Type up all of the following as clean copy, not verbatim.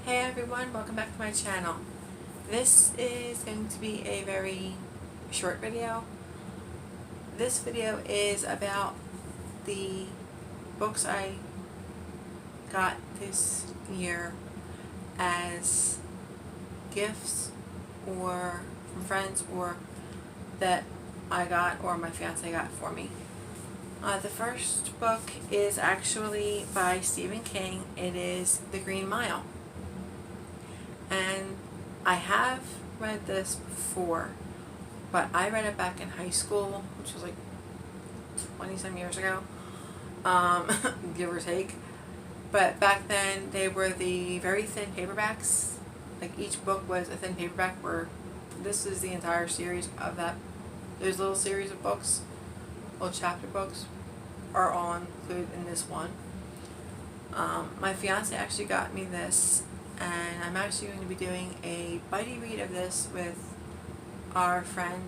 Hey everyone, welcome back to my channel. This is going to be a very short video. This video is about the books I got this year as gifts or from friends or that I got or my fiance got for me. The first book is actually by Stephen King. It is The Green Mile. And I have read this before, but I read it back in high school, which was like 20 some years ago, give or take. But back then they were the very thin paperbacks. Like each book was a thin paperback, where this is the entire series of that. Those little series of books, little chapter books, are all included in this one. My fiance actually got me this, and I'm actually going to be doing a buddy read of this with our friend.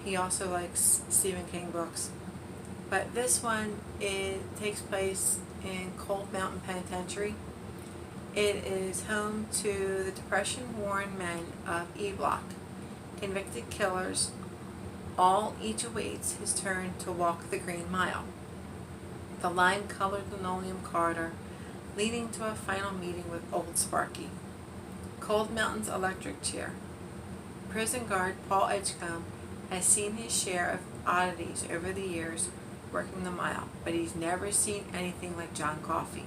He also likes Stephen King books. But this one, it takes place in Cold Mountain Penitentiary. It is home to the depression-worn men of E Block, convicted killers. Each awaits his turn to walk the Green Mile, the lime-colored linoleum corridor leading to a final meeting with Old Sparky. Cold Mountain's electric chair. Prison guard Paul Edgecombe has seen his share of oddities over the years working the mile, but he's never seen anything like John Coffey,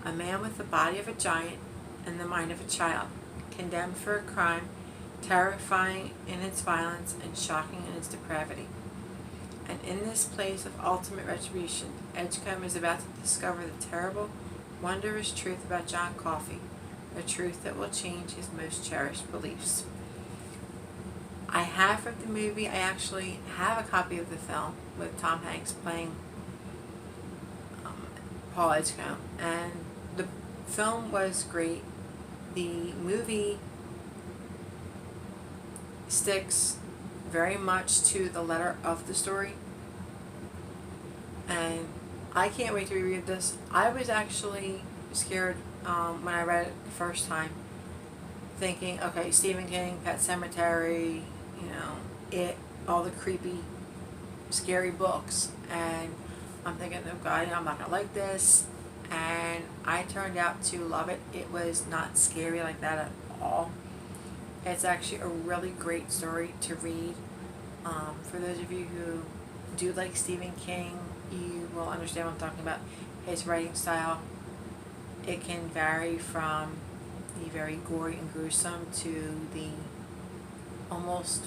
a man with the body of a giant and the mind of a child, condemned for a crime terrifying in its violence and shocking in its depravity. And in this place of ultimate retribution, Edgecombe is about to discover the terrible, wondrous truth about John Coffey, a truth that will change his most cherished beliefs. I have read the movie. I actually have a copy of the film with Tom Hanks playing Paul Edgecombe, and the film was great. The movie sticks very much to the letter of the story, and I can't wait to reread this. I was actually scared when I read it the first time, thinking, okay, Stephen King, Pet Sematary, all the creepy, scary books, and I'm thinking, oh God, I'm not gonna like this, and I turned out to love it. It was not scary like that at all. It's actually a really great story to read. For those of you who do like Stephen King, you will understand what I'm talking about. His writing style, it can vary from the very gory and gruesome to the almost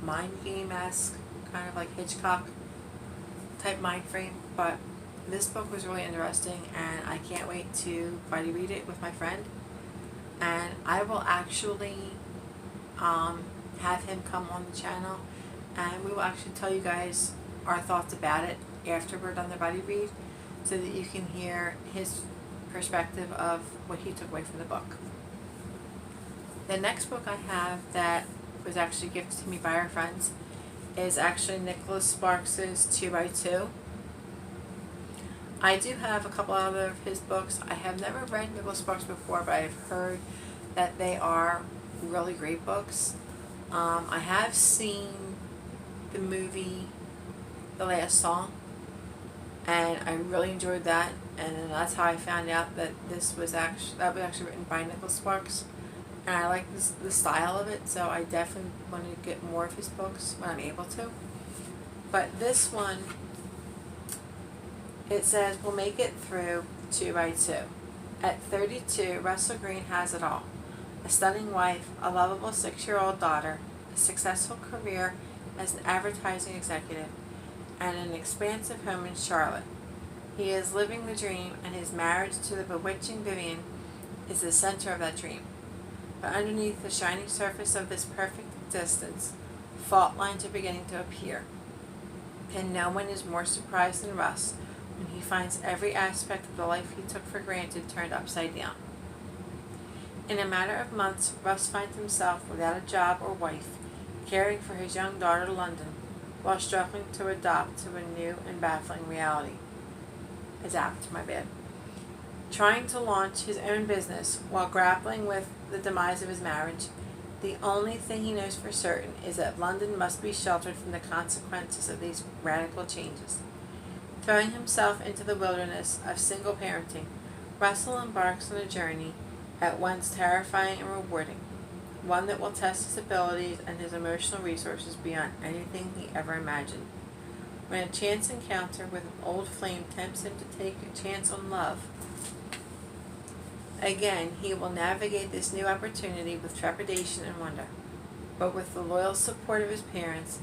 mind game-esque, kind of like Hitchcock type mind frame. But this book was really interesting, and I can't wait to buddy read it with my friend. And I will actually have him come on the channel, and we will actually tell you guys our thoughts about it after we're done the buddy read, so that you can hear his perspective of what he took away from the book. The next book I have that was actually gifted to me by our friends is actually Nicholas Sparks's 2x2. I do have a couple other of his books. I have never read Nicholas Sparks before, but I've heard that they are really great books. I have seen the movie The Last Song, and I really enjoyed that, and that's how I found out that that was actually written by Nicholas Sparks, and I like the style of it, so I definitely want to get more of his books when I'm able to. But this one, it says, we'll make it through 2x2. At 32, Russell Green has it all. A stunning wife, a lovable 6-year-old daughter, a successful career as an advertising executive, and an expansive home in Charlotte. He is living the dream, and his marriage to the bewitching Vivian is the center of that dream. But underneath the shining surface of this perfect existence, fault lines are beginning to appear. And no one is more surprised than Russ when he finds every aspect of the life he took for granted turned upside down. In a matter of months, Russ finds himself without a job or wife, caring for his young daughter, London, while struggling to adapt to a new and baffling reality. Trying to launch his own business while grappling with the demise of his marriage, the only thing he knows for certain is that London must be sheltered from the consequences of these radical changes. Throwing himself into the wilderness of single parenting, Russell embarks on a journey at once terrifying and rewarding, one that will test his abilities and his emotional resources beyond anything he ever imagined. When a chance encounter with an old flame tempts him to take a chance on love, again he will navigate this new opportunity with trepidation and wonder. But with the loyal support of his parents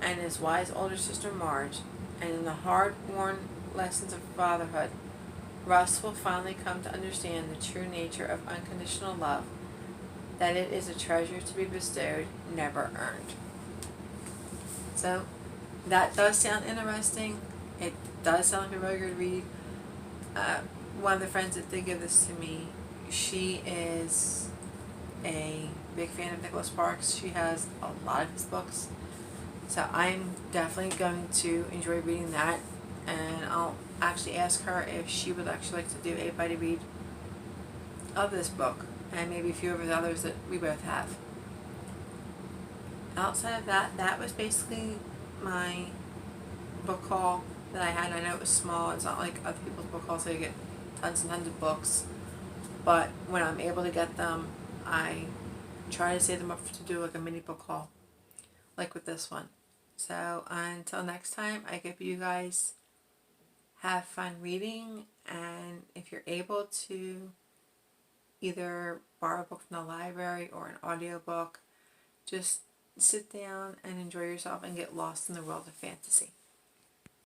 and his wise older sister Marge, and in the hard-won lessons of fatherhood, Russ will finally come to understand the true nature of unconditional love, that it is a treasure to be bestowed, never earned. So, that does sound interesting. It does sound like a really good read. One of the friends that did give this to me, she is a big fan of Nicholas Sparks. She has a lot of his books. So I'm definitely going to enjoy reading that, and I'll actually ask her if she would actually like to do a buddy read of this book, and maybe a few of the others that we both have. Outside of that, that was basically my book haul that I had. I know it was small. It's not like other people's book hauls, so you get tons and tons of books. But when I'm able to get them, I try to save them up to do like a mini book haul, like with this one. So until next time, I hope you guys have fun reading, and if you're able to either borrow a book from the library or an audiobook, just sit down and enjoy yourself and get lost in the world of fantasy.